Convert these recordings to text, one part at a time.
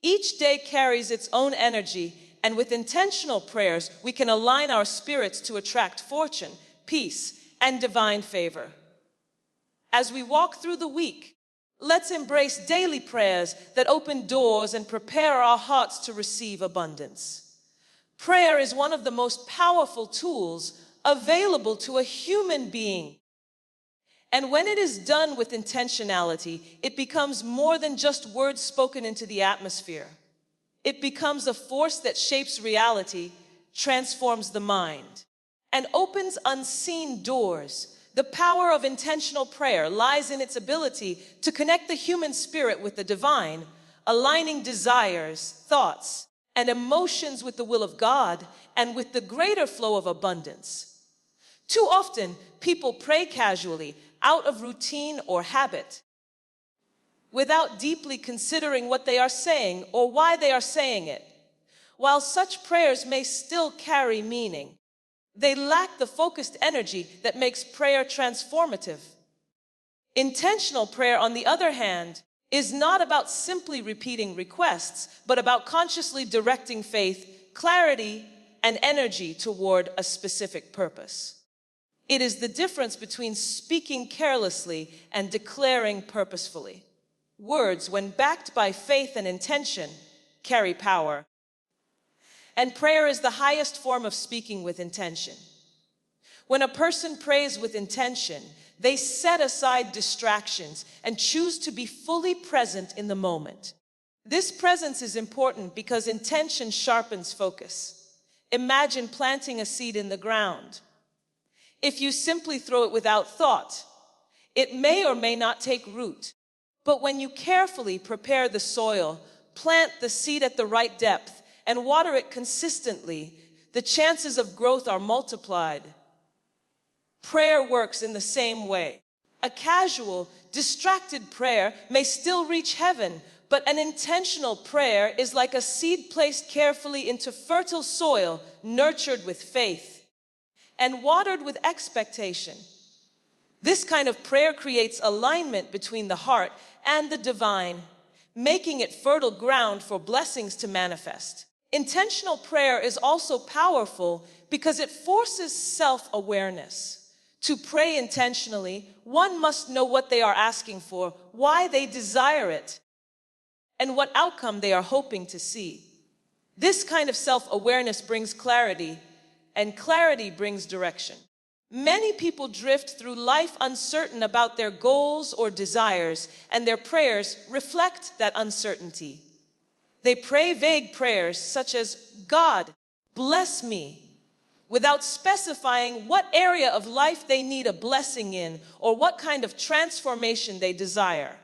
Each day carries its own energy, and with intentional prayers, we can align our spirits to attract fortune, peace, and divine favor. As we walk through the week, let's embrace daily prayers that open doors and prepare our hearts to receive abundance. Prayer is one of the most powerful tools available to a human being. And when it is done with intentionality, it becomes more than just words spoken into the atmosphere. It becomes a force that shapes reality, transforms the mind, and opens unseen doors. The power of intentional prayer lies in its ability to connect the human spirit with the divine, aligning desires, thoughts, and emotions with the will of God and with the greater flow of abundance. Too often, people pray casually, out of routine or habit, without deeply considering what they are saying or why they are saying it. While such prayers may still carry meaning, they lack the focused energy that makes prayer transformative. Intentional prayer, on the other hand, is not about simply repeating requests, but about consciously directing faith, clarity, and energy toward a specific purpose. It is the difference between speaking carelessly and declaring purposefully. Words, when backed by faith and intention, carry power. And prayer is the highest form of speaking with intention. When a person prays with intention, they set aside distractions and choose to be fully present in the moment. This presence is important because intention sharpens focus. Imagine planting a seed in the ground. If you simply throw it without thought, it may or may not take root. But when you carefully prepare the soil, plant the seed at the right depth, and water it consistently, the chances of growth are multiplied. Prayer works in the same way. A casual, distracted prayer may still reach heaven, but an intentional prayer is like a seed placed carefully into fertile soil, nurtured with faith and watered with expectation. This kind of prayer creates alignment between the heart and the divine, making it fertile ground for blessings to manifest. Intentional prayer is also powerful because it forces self-awareness. To pray intentionally, one must know what they are asking for, why they desire it, and what outcome they are hoping to see. This kind of self-awareness brings clarity, and clarity brings direction. Many people drift through life uncertain about their goals or desires, and their prayers reflect that uncertainty. They pray vague prayers such as, "God, bless me," without specifying what area of life they need a blessing in or what kind of transformation they desire.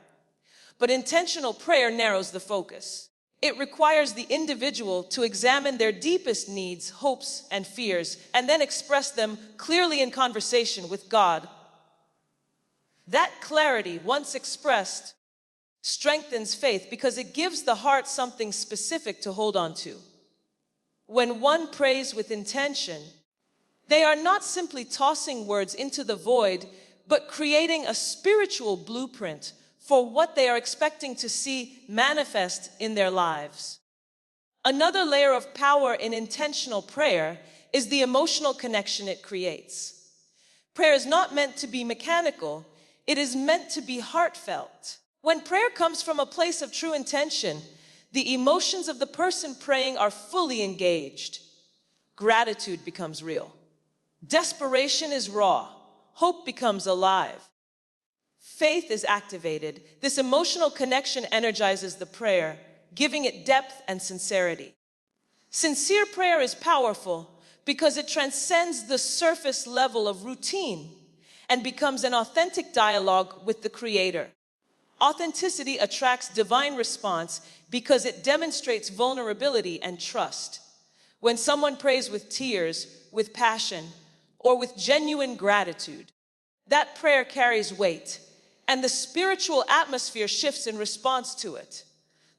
But intentional prayer narrows the focus. It requires the individual to examine their deepest needs, hopes, and fears, and then express them clearly in conversation with God. That clarity, once expressed, strengthens faith because it gives the heart something specific to hold on to. When one prays with intention, they are not simply tossing words into the void, but creating a spiritual blueprint for what they are expecting to see manifest in their lives. Another layer of power in intentional prayer is the emotional connection it creates. Prayer is not meant to be mechanical, it is meant to be heartfelt. When prayer comes from a place of true intention, the emotions of the person praying are fully engaged. Gratitude becomes real. Desperation is raw. Hope becomes alive. Faith is activated. This emotional connection energizes the prayer, giving it depth and sincerity. Sincere prayer is powerful because it transcends the surface level of routine and becomes an authentic dialogue with the Creator. Authenticity attracts divine response because it demonstrates vulnerability and trust. When someone prays with tears, with passion, or with genuine gratitude, that prayer carries weight, and the spiritual atmosphere shifts in response to it.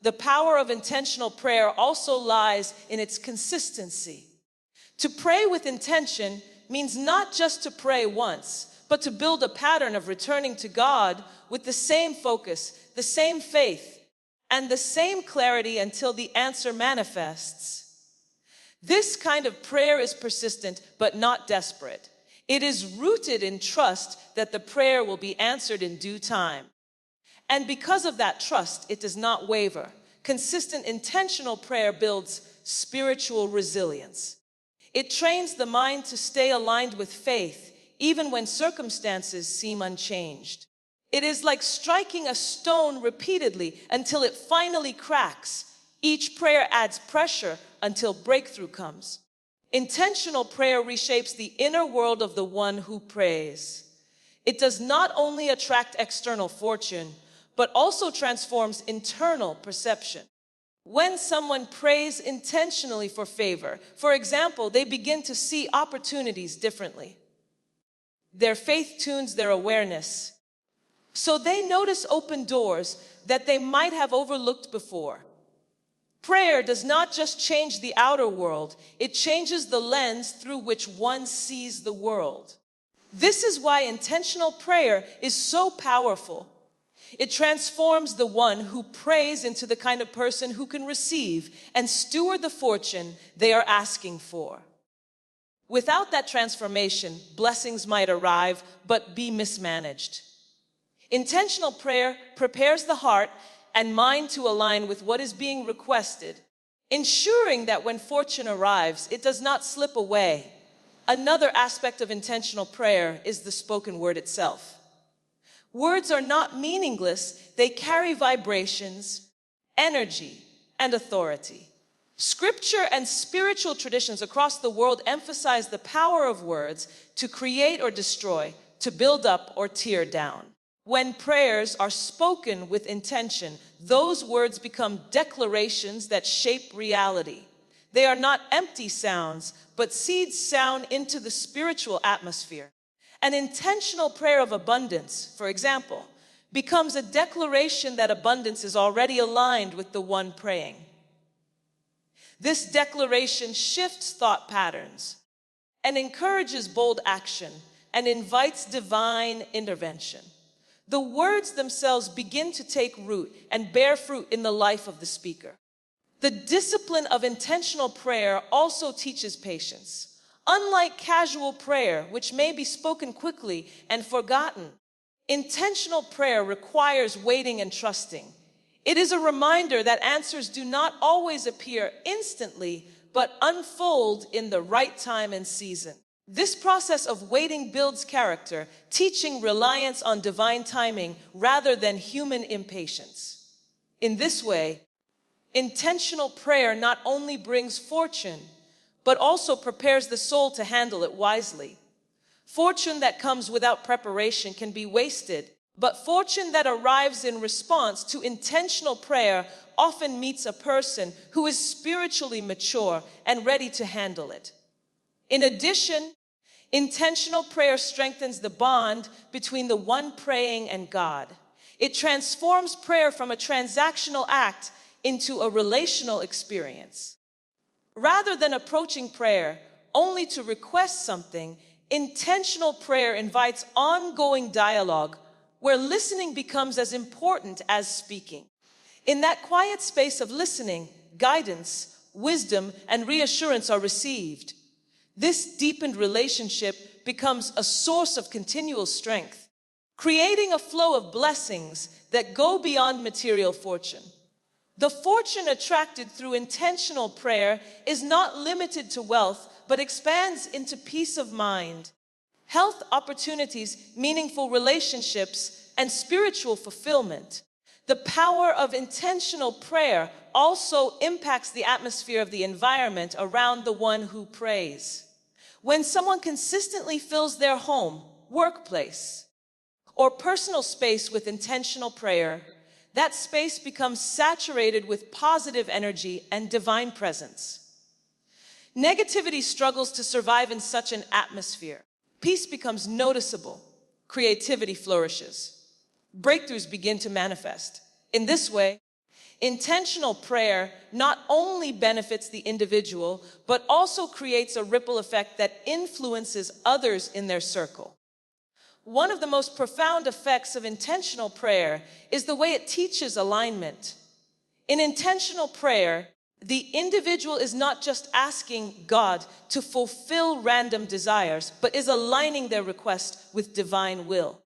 The power of intentional prayer also lies in its consistency. To pray with intention means not just to pray once, but to build a pattern of returning to God with the same focus, the same faith, and the same clarity until the answer manifests. This kind of prayer is persistent but not desperate. It is rooted in trust that the prayer will be answered in due time. And because of that trust, it does not waver. Consistent, intentional prayer builds spiritual resilience. It trains the mind to stay aligned with faith, even when circumstances seem unchanged. It is like striking a stone repeatedly until it finally cracks. Each prayer adds pressure until breakthrough comes. Intentional prayer reshapes the inner world of the one who prays. It does not only attract external fortune, but also transforms internal perception. When someone prays intentionally for favor, for example, they begin to see opportunities differently. Their faith tunes their awareness, so they notice open doors that they might have overlooked before. Prayer does not just change the outer world, it changes the lens through which one sees the world. This is why intentional prayer is so powerful. It transforms the one who prays into the kind of person who can receive and steward the fortune they are asking for. Without that transformation, blessings might arrive but be mismanaged. Intentional prayer prepares the heart and mind to align with what is being requested, ensuring that when fortune arrives, it does not slip away. Another aspect of intentional prayer is the spoken word itself. Words are not meaningless, they carry vibrations, energy, and authority. Scripture and spiritual traditions across the world emphasize the power of words to create or destroy, to build up or tear down. When prayers are spoken with intention, those words become declarations that shape reality. They are not empty sounds, but seeds sown into the spiritual atmosphere. An intentional prayer of abundance, for example, becomes a declaration that abundance is already aligned with the one praying. This declaration shifts thought patterns and encourages bold action and invites divine intervention. The words themselves begin to take root and bear fruit in the life of the speaker. The discipline of intentional prayer also teaches patience. Unlike casual prayer, which may be spoken quickly and forgotten, intentional prayer requires waiting and trusting. It is a reminder that answers do not always appear instantly, but unfold in the right time and season. This process of waiting builds character, teaching reliance on divine timing rather than human impatience. In this way, intentional prayer not only brings fortune, but also prepares the soul to handle it wisely. Fortune that comes without preparation can be wasted, but fortune that arrives in response to intentional prayer often meets a person who is spiritually mature and ready to handle it. In addition, intentional prayer strengthens the bond between the one praying and God. It transforms prayer from a transactional act into a relational experience. Rather than approaching prayer only to request something, intentional prayer invites ongoing dialogue where listening becomes as important as speaking. In that quiet space of listening, guidance, wisdom, and reassurance are received. This deepened relationship becomes a source of continual strength, creating a flow of blessings that go beyond material fortune. The fortune attracted through intentional prayer is not limited to wealth, but expands into peace of mind, health opportunities, meaningful relationships, and spiritual fulfillment. The power of intentional prayer also impacts the atmosphere of the environment around the one who prays. When someone consistently fills their home, workplace, or personal space with intentional prayer, that space becomes saturated with positive energy and divine presence. Negativity struggles to survive in such an atmosphere. Peace becomes noticeable. Creativity flourishes. Breakthroughs begin to manifest. In this way, intentional prayer not only benefits the individual, but also creates a ripple effect that influences others in their circle. One of the most profound effects of intentional prayer is the way it teaches alignment. In intentional prayer, the individual is not just asking God to fulfill random desires, but is aligning their request with divine will.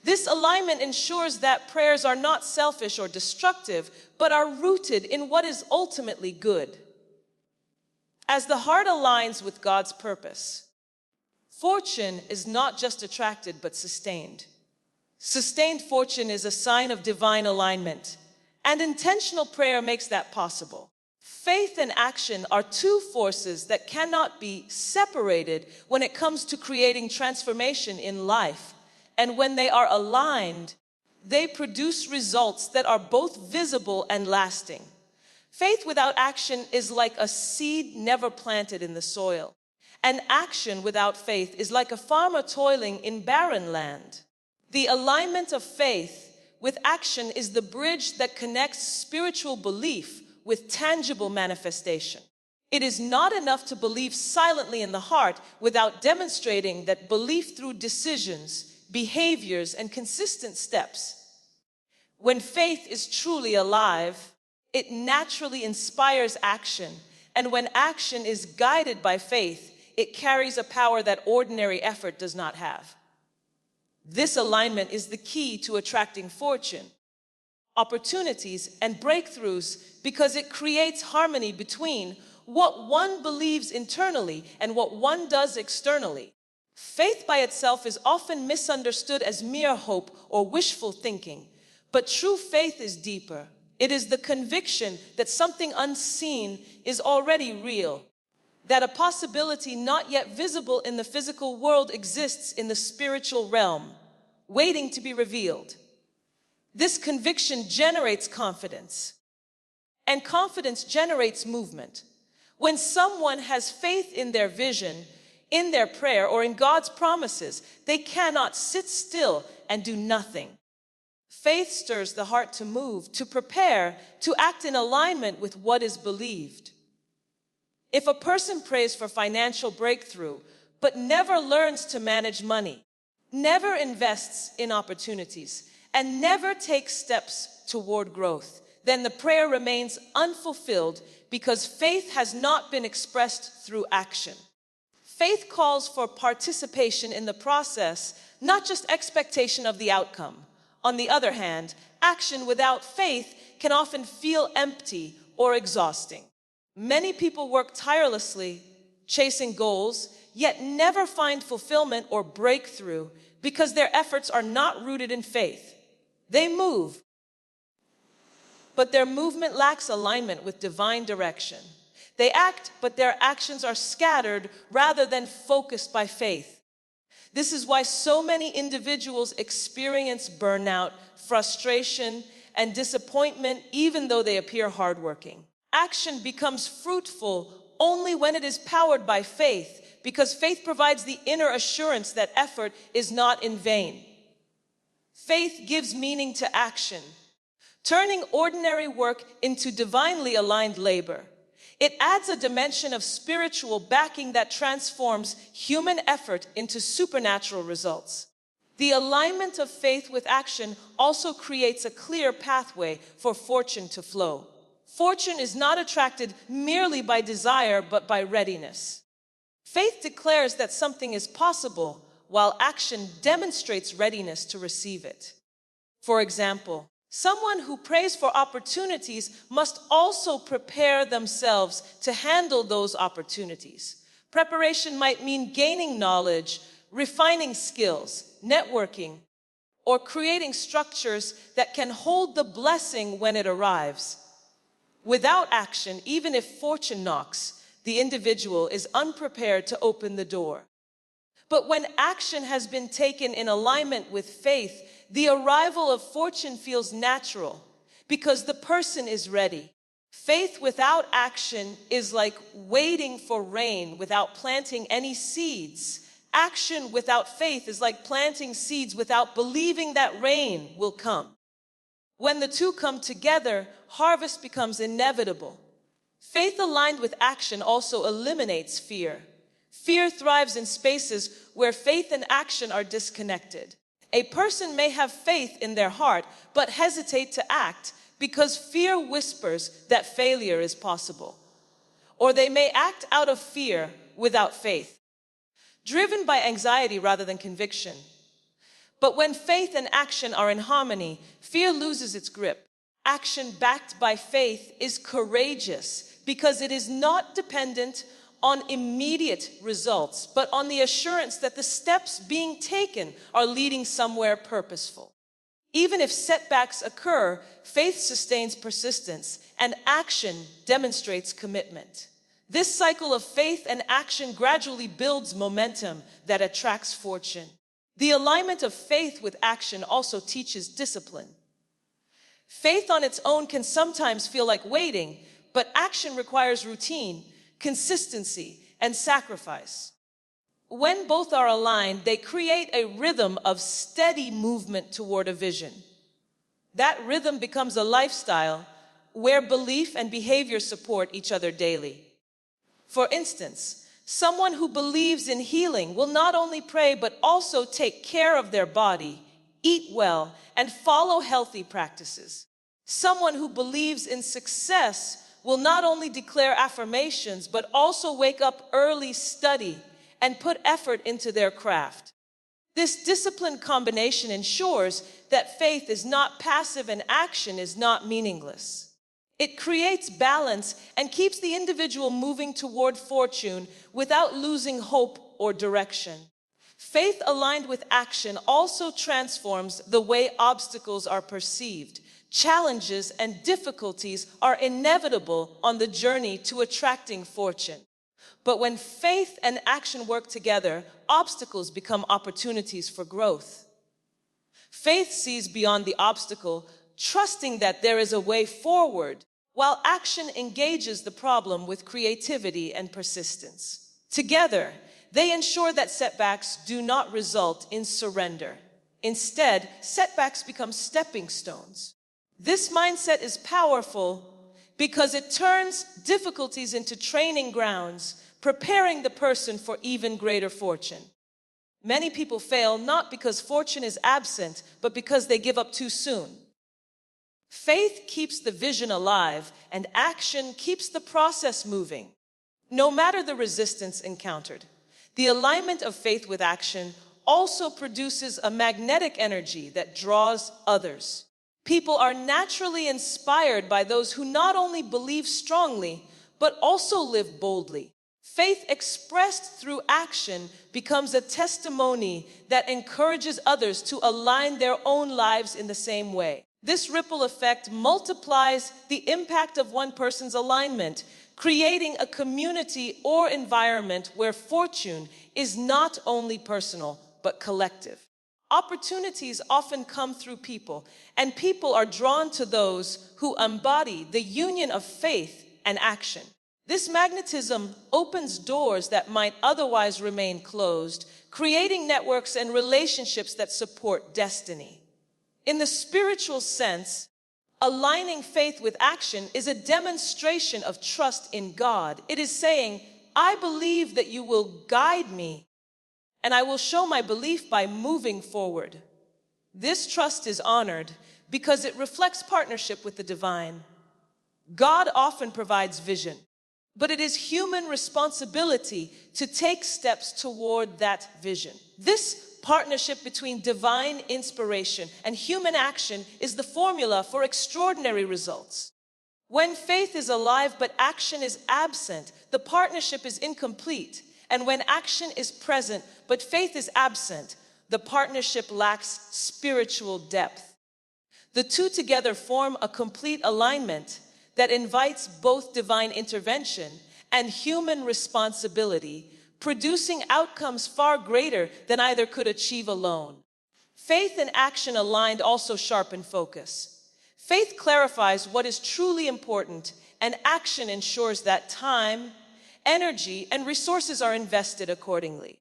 This alignment ensures that prayers are not selfish or destructive, but are rooted in what is ultimately good. As the heart aligns with God's purpose, fortune is not just attracted but sustained. Sustained fortune is a sign of divine alignment, and intentional prayer makes that possible. Faith and action are two forces that cannot be separated when it comes to creating transformation in life. And when they are aligned, they produce results that are both visible and lasting. Faith without action is like a seed never planted in the soil. And action without faith is like a farmer toiling in barren land. The alignment of faith with action is the bridge that connects spiritual belief with tangible manifestation. It is not enough to believe silently in the heart without demonstrating that belief through decisions, behaviors, and consistent steps. When faith is truly alive, it naturally inspires action, and when action is guided by faith, it carries a power that ordinary effort does not have. This alignment is the key to attracting fortune, opportunities, and breakthroughs because it creates harmony between what one believes internally and what one does externally. Faith by itself is often misunderstood as mere hope or wishful thinking, but true faith is deeper. It is the conviction that something unseen is already real, that a possibility not yet visible in the physical world exists in the spiritual realm, waiting to be revealed. This conviction generates confidence, and confidence generates movement. When someone has faith in their vision, in their prayer, or in God's promises, they cannot sit still and do nothing. Faith stirs the heart to move, to prepare, to act in alignment with what is believed. If a person prays for financial breakthrough, but never learns to manage money, never invests in opportunities, and never takes steps toward growth, then the prayer remains unfulfilled because faith has not been expressed through action. Faith calls for participation in the process, not just expectation of the outcome. On the other hand, action without faith can often feel empty or exhausting. Many people work tirelessly, chasing goals, yet never find fulfillment or breakthrough because their efforts are not rooted in faith. They move, but their movement lacks alignment with divine direction. They act, but their actions are scattered rather than focused by faith. This is why so many individuals experience burnout, frustration, and disappointment even though they appear hardworking. Action becomes fruitful only when it is powered by faith, because faith provides the inner assurance that effort is not in vain. Faith gives meaning to action, turning ordinary work into divinely aligned labor. It adds a dimension of spiritual backing that transforms human effort into supernatural results. The alignment of faith with action also creates a clear pathway for fortune to flow. Fortune is not attracted merely by desire, but by readiness. Faith declares that something is possible, while action demonstrates readiness to receive it. For example, someone who prays for opportunities must also prepare themselves to handle those opportunities. Preparation might mean gaining knowledge, refining skills, networking, or creating structures that can hold the blessing when it arrives. Without action, even if fortune knocks, the individual is unprepared to open the door. But when action has been taken in alignment with faith, the arrival of fortune feels natural because the person is ready. Faith without action is like waiting for rain without planting any seeds. Action without faith is like planting seeds without believing that rain will come. When the two come together, harvest becomes inevitable. Faith aligned with action also eliminates fear. Fear thrives in spaces where faith and action are disconnected. A person may have faith in their heart, but hesitate to act because fear whispers that failure is possible. Or they may act out of fear without faith, driven by anxiety rather than conviction. But when faith and action are in harmony, fear loses its grip. Action backed by faith is courageous because it is not dependent on immediate results, but on the assurance that the steps being taken are leading somewhere purposeful. Even if setbacks occur, faith sustains persistence, and action demonstrates commitment. This cycle of faith and action gradually builds momentum that attracts fortune. The alignment of faith with action also teaches discipline. Faith on its own can sometimes feel like waiting, but action requires routine, consistency, and sacrifice. When both are aligned, they create a rhythm of steady movement toward a vision. That rhythm becomes a lifestyle where belief and behavior support each other daily. For instance, someone who believes in healing will not only pray but also take care of their body, eat well, and follow healthy practices. Someone who believes in success will not only declare affirmations but also wake up early, study, and put effort into their craft. This disciplined combination ensures that faith is not passive and action is not meaningless. It creates balance and keeps the individual moving toward fortune without losing hope or direction. Faith aligned with action also transforms the way obstacles are perceived. Challenges and difficulties are inevitable on the journey to attracting fortune. But when faith and action work together, obstacles become opportunities for growth. Faith sees beyond the obstacle, trusting that there is a way forward, while action engages the problem with creativity and persistence. Together, they ensure that setbacks do not result in surrender. Instead, setbacks become stepping stones. This mindset is powerful because it turns difficulties into training grounds, preparing the person for even greater fortune. Many people fail not because fortune is absent, but because they give up too soon. Faith keeps the vision alive, and action keeps the process moving. No matter the resistance encountered, the alignment of faith with action also produces a magnetic energy that draws others. People are naturally inspired by those who not only believe strongly, but also live boldly. Faith expressed through action becomes a testimony that encourages others to align their own lives in the same way. This ripple effect multiplies the impact of one person's alignment, creating a community or environment where fortune is not only personal, but collective. Opportunities often come through people, and people are drawn to those who embody the union of faith and action. This magnetism opens doors that might otherwise remain closed, creating networks and relationships that support destiny. In the spiritual sense, aligning faith with action is a demonstration of trust in God. It is saying, I believe that you will guide me, and I will show my belief by moving forward. This trust is honored because it reflects partnership with the divine. God often provides vision, but it is human responsibility to take steps toward that vision. This partnership between divine inspiration and human action is the formula for extraordinary results. When faith is alive but action is absent, the partnership is incomplete. And when action is present but faith is absent, the partnership lacks spiritual depth. The two together form a complete alignment that invites both divine intervention and human responsibility, producing outcomes far greater than either could achieve alone. Faith and action aligned also sharpen focus. Faith clarifies what is truly important, and action ensures that time, energy, and resources are invested accordingly.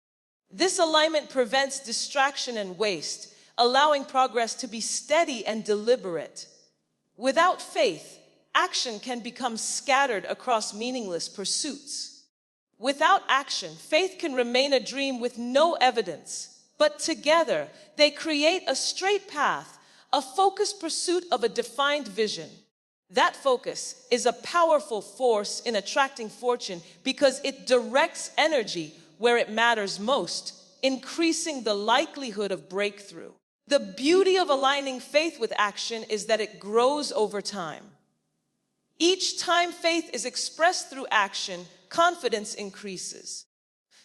This alignment prevents distraction and waste, allowing progress to be steady and deliberate. Without faith, action can become scattered across meaningless pursuits. Without action, faith can remain a dream with no evidence, but together they create a straight path, a focused pursuit of a defined vision. That focus is a powerful force in attracting fortune because it directs energy where it matters most, increasing the likelihood of breakthrough. The beauty of aligning faith with action is that it grows over time. Each time faith is expressed through action, confidence increases.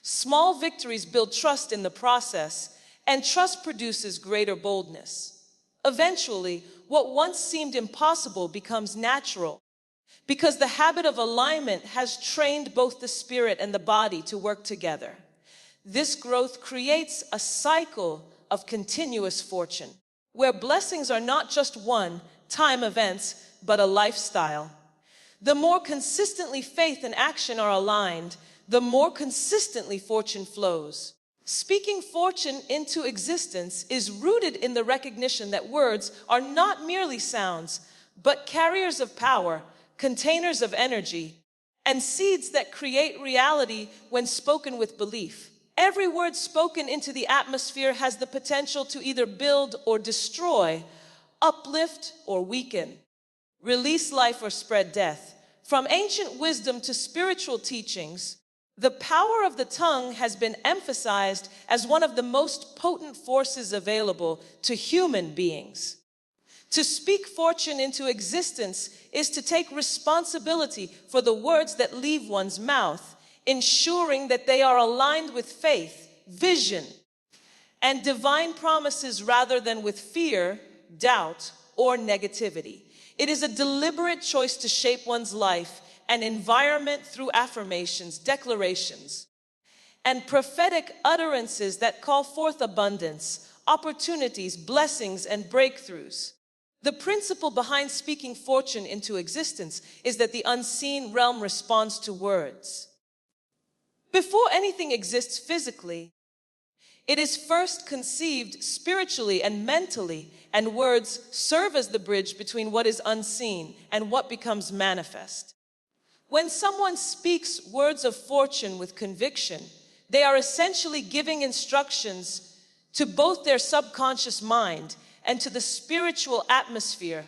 Small victories build trust in the process, and trust produces greater boldness. Eventually, what once seemed impossible becomes natural because the habit of alignment has trained both the spirit and the body to work together. This growth creates a cycle of continuous fortune, where blessings are not just one-time events, but a lifestyle. The more consistently faith and action are aligned, the more consistently fortune flows. Speaking fortune into existence is rooted in the recognition that words are not merely sounds, but carriers of power, containers of energy, and seeds that create reality when spoken with belief. Every word spoken into the atmosphere has the potential to either build or destroy, uplift or weaken, release life or spread death. From ancient wisdom to spiritual teachings, the power of the tongue has been emphasized as one of the most potent forces available to human beings. To speak fortune into existence is to take responsibility for the words that leave one's mouth, ensuring that they are aligned with faith, vision, and divine promises rather than with fear, doubt, or negativity. It is a deliberate choice to shape one's life and environment through affirmations, declarations, and prophetic utterances that call forth abundance, opportunities, blessings, and breakthroughs. The principle behind speaking fortune into existence is that the unseen realm responds to words. Before anything exists physically, it is first conceived spiritually and mentally, and words serve as the bridge between what is unseen and what becomes manifest. When someone speaks words of fortune with conviction, they are essentially giving instructions to both their subconscious mind and to the spiritual atmosphere,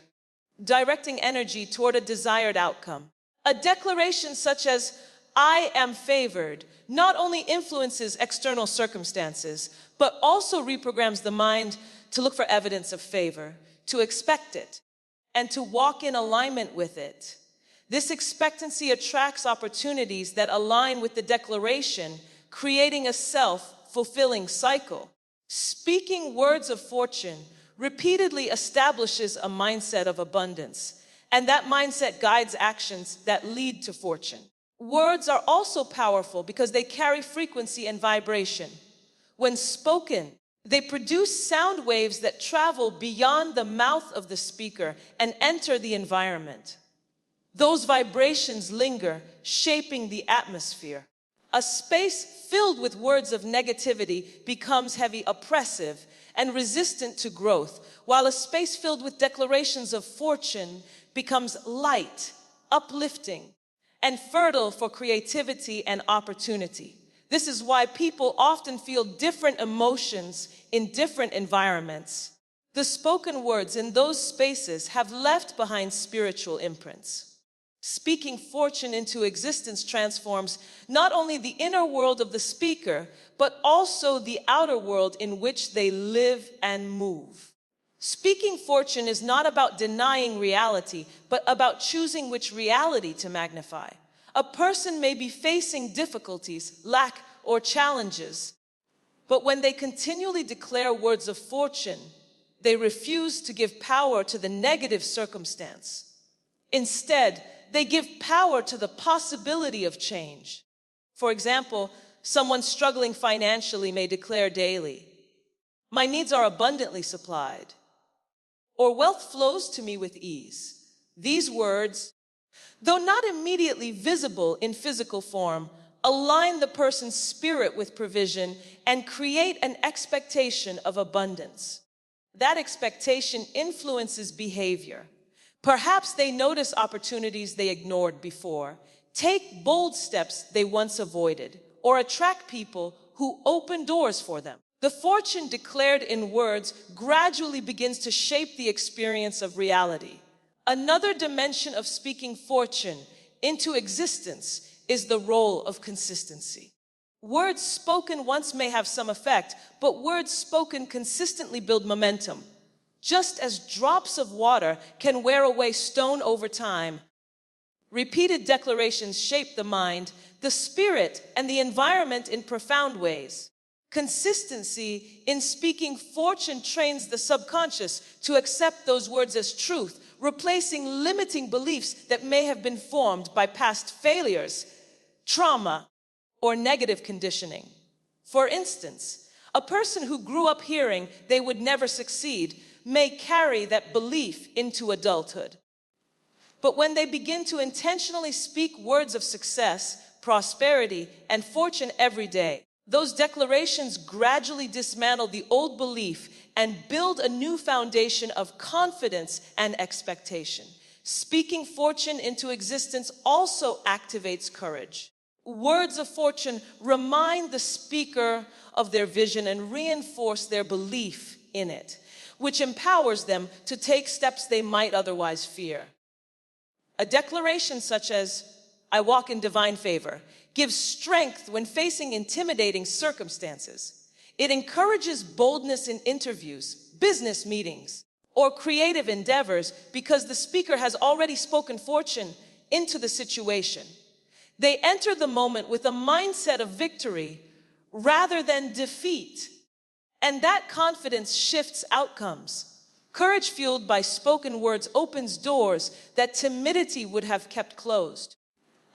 directing energy toward a desired outcome. A declaration such as, "I am favored," not only influences external circumstances, but also reprograms the mind to look for evidence of favor, to expect it, and to walk in alignment with it. This expectancy attracts opportunities that align with the declaration, creating a self-fulfilling cycle. Speaking words of fortune repeatedly establishes a mindset of abundance, and that mindset guides actions that lead to fortune. Words are also powerful because they carry frequency and vibration. When spoken, they produce sound waves that travel beyond the mouth of the speaker and enter the environment. Those vibrations linger, shaping the atmosphere. A space filled with words of negativity becomes heavy, oppressive, and resistant to growth, while a space filled with declarations of fortune becomes light, uplifting, and fertile for creativity and opportunity. This is why people often feel different emotions in different environments. The spoken words in those spaces have left behind spiritual imprints. Speaking fortune into existence transforms not only the inner world of the speaker, but also the outer world in which they live and move. Speaking fortune is not about denying reality, but about choosing which reality to magnify. A person may be facing difficulties, lack, or challenges, but when they continually declare words of fortune, they refuse to give power to the negative circumstance. Instead, they give power to the possibility of change. For example, someone struggling financially may declare daily, "My needs are abundantly supplied," or "Wealth flows to me with ease." These words, though not immediately visible in physical form, align the person's spirit with provision and create an expectation of abundance. That expectation influences behavior. Perhaps they notice opportunities they ignored before, take bold steps they once avoided, or attract people who open doors for them. The fortune declared in words gradually begins to shape the experience of reality. Another dimension of speaking fortune into existence is the role of consistency. Words spoken once may have some effect, but words spoken consistently build momentum. Just as drops of water can wear away stone over time, repeated declarations shape the mind, the spirit, and the environment in profound ways. Consistency in speaking fortune trains the subconscious to accept those words as truth, replacing limiting beliefs that may have been formed by past failures, trauma, or negative conditioning. For instance, a person who grew up hearing they would never succeed may carry that belief into adulthood. But when they begin to intentionally speak words of success, prosperity, and fortune every day, those declarations gradually dismantle the old belief and build a new foundation of confidence and expectation. Speaking fortune into existence also activates courage. Words of fortune remind the speaker of their vision and reinforce their belief in it, which empowers them to take steps they might otherwise fear. A declaration such as, "I walk in divine favor," gives strength when facing intimidating circumstances. It encourages boldness in interviews, business meetings, or creative endeavors because the speaker has already spoken fortune into the situation. They enter the moment with a mindset of victory rather than defeat, and that confidence shifts outcomes. Courage fueled by spoken words opens doors that timidity would have kept closed.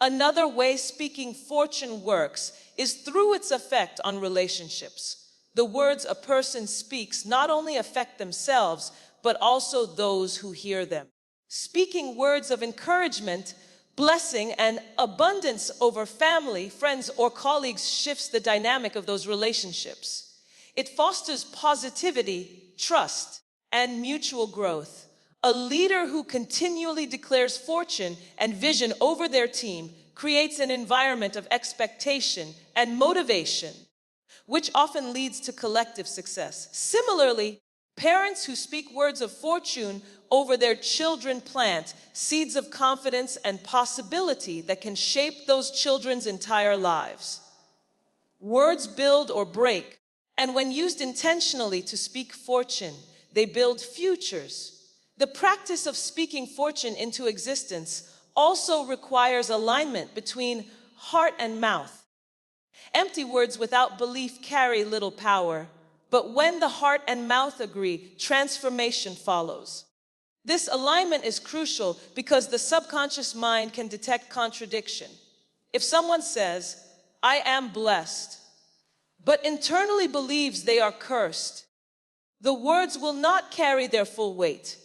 Another way speaking fortune works is through its effect on relationships. The words a person speaks not only affect themselves, but also those who hear them. Speaking words of encouragement, blessing, and abundance over family, friends, or colleagues shifts the dynamic of those relationships. It fosters positivity, trust, and mutual growth. A leader who continually declares fortune and vision over their team creates an environment of expectation and motivation, which often leads to collective success. Similarly, parents who speak words of fortune over their children plant seeds of confidence and possibility that can shape those children's entire lives. Words build or break, and when used intentionally to speak fortune, they build futures. The practice of speaking fortune into existence also requires alignment between heart and mouth. Empty words without belief carry little power, but when the heart and mouth agree, transformation follows. This alignment is crucial because the subconscious mind can detect contradiction. If someone says, "I am blessed," but internally believes they are cursed, the words will not carry their full weight.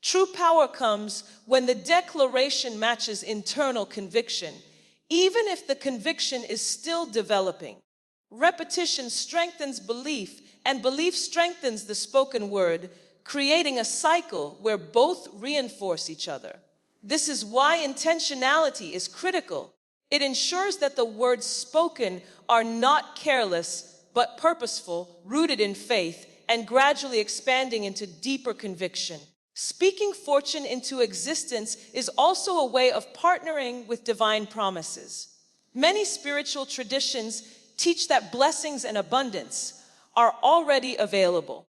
True power comes when the declaration matches internal conviction, even if the conviction is still developing. Repetition strengthens belief, and belief strengthens the spoken word, creating a cycle where both reinforce each other. This is why intentionality is critical. It ensures that the words spoken are not careless, but purposeful, rooted in faith, and gradually expanding into deeper conviction. Speaking fortune into existence is also a way of partnering with divine promises. Many spiritual traditions teach that blessings and abundance are already available,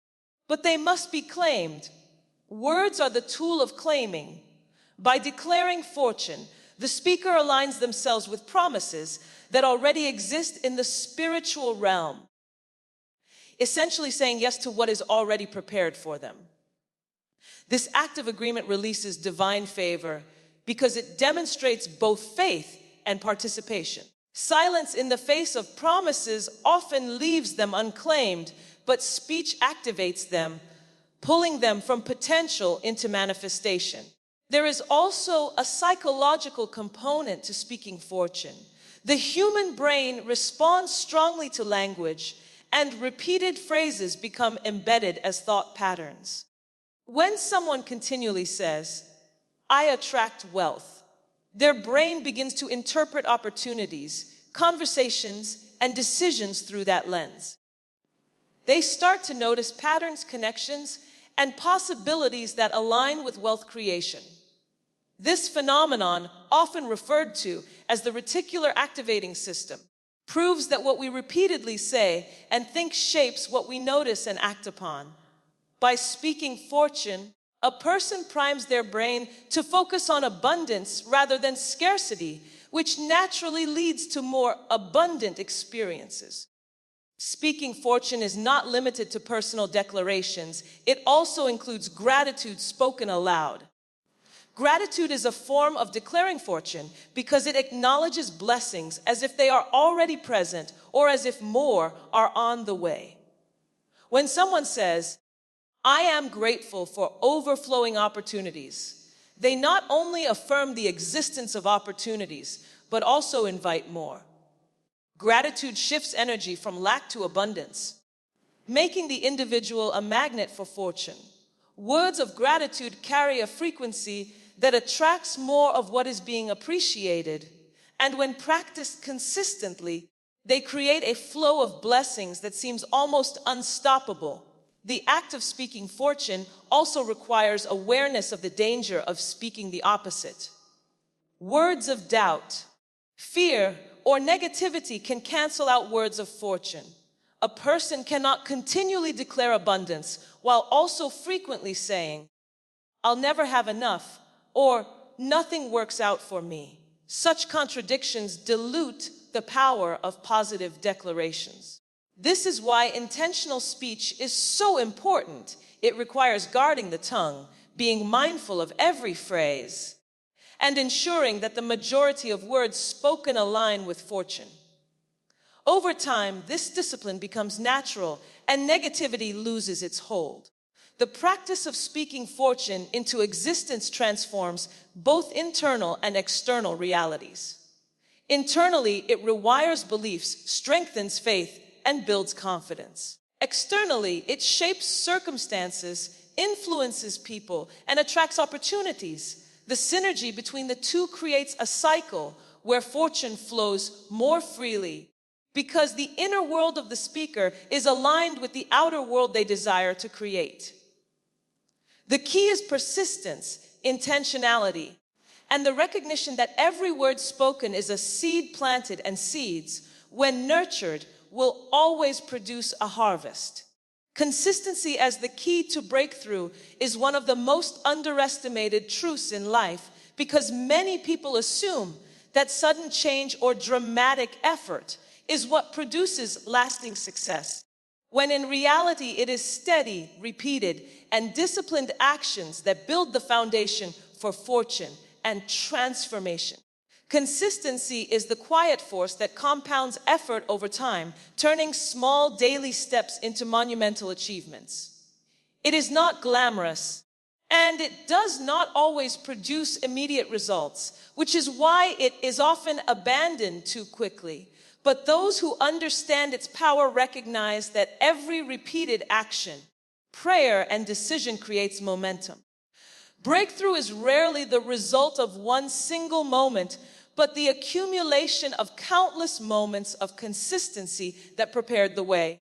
but they must be claimed. Words are the tool of claiming. By declaring fortune, the speaker aligns themselves with promises that already exist in the spiritual realm, essentially saying yes to what is already prepared for them. This act of agreement releases divine favor because it demonstrates both faith and participation. Silence in the face of promises often leaves them unclaimed, but speech activates them, pulling them from potential into manifestation. There is also a psychological component to speaking fortune. The human brain responds strongly to language, and repeated phrases become embedded as thought patterns. When someone continually says, "I attract wealth," their brain begins to interpret opportunities, conversations, and decisions through that lens. They start to notice patterns, connections, and possibilities that align with wealth creation. This phenomenon, often referred to as the reticular activating system, proves that what we repeatedly say and think shapes what we notice and act upon. By speaking fortune, a person primes their brain to focus on abundance rather than scarcity, which naturally leads to more abundant experiences. Speaking fortune is not limited to personal declarations. It also includes gratitude spoken aloud. Gratitude is a form of declaring fortune because it acknowledges blessings as if they are already present or as if more are on the way. When someone says, "I am grateful for overflowing opportunities," they not only affirm the existence of opportunities, but also invite more. Gratitude shifts energy from lack to abundance, making the individual a magnet for fortune. Words of gratitude carry a frequency that attracts more of what is being appreciated, and when practiced consistently, they create a flow of blessings that seems almost unstoppable. The act of speaking fortune also requires awareness of the danger of speaking the opposite. Words of doubt, fear, or negativity can cancel out words of fortune. A person cannot continually declare abundance while also frequently saying, "I'll never have enough," or "nothing works out for me." Such contradictions dilute the power of positive declarations. This is why intentional speech is so important. It requires guarding the tongue, being mindful of every phrase, and ensuring that the majority of words spoken align with fortune. Over time, this discipline becomes natural and negativity loses its hold. The practice of speaking fortune into existence transforms both internal and external realities. Internally, it rewires beliefs, strengthens faith, and builds confidence. Externally, it shapes circumstances, influences people, and attracts opportunities. The synergy between the two creates a cycle where fortune flows more freely because the inner world of the speaker is aligned with the outer world they desire to create. The key is persistence, intentionality, and the recognition that every word spoken is a seed planted, and seeds, when nurtured, will always produce a harvest. Consistency as the key to breakthrough is one of the most underestimated truths in life because many people assume that sudden change or dramatic effort is what produces lasting success, when in reality it is steady, repeated, and disciplined actions that build the foundation for fortune and transformation. Consistency is the quiet force that compounds effort over time, turning small daily steps into monumental achievements. It is not glamorous, and it does not always produce immediate results, which is why it is often abandoned too quickly. But those who understand its power recognize that every repeated action, prayer, and decision creates momentum. Breakthrough is rarely the result of one single moment, but the accumulation of countless moments of consistency that prepared the way.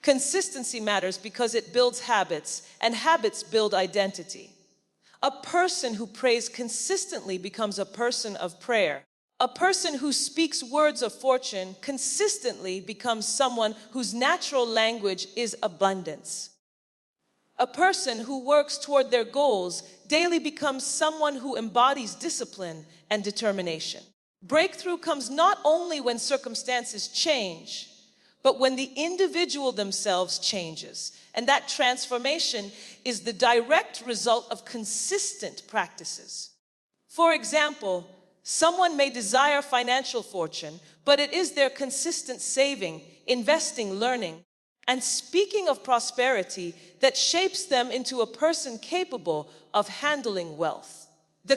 Consistency matters because it builds habits, and habits build identity. A person who prays consistently becomes a person of prayer. A person who speaks words of fortune consistently becomes someone whose natural language is abundance. A person who works toward their goals daily becomes someone who embodies discipline and determination. Breakthrough comes not only when circumstances change, but when the individual themselves changes. And that transformation is the direct result of consistent practices. For example, someone may desire financial fortune, but it is their consistent saving, investing, learning, and speaking of prosperity that shapes them into a person capable of handling wealth. The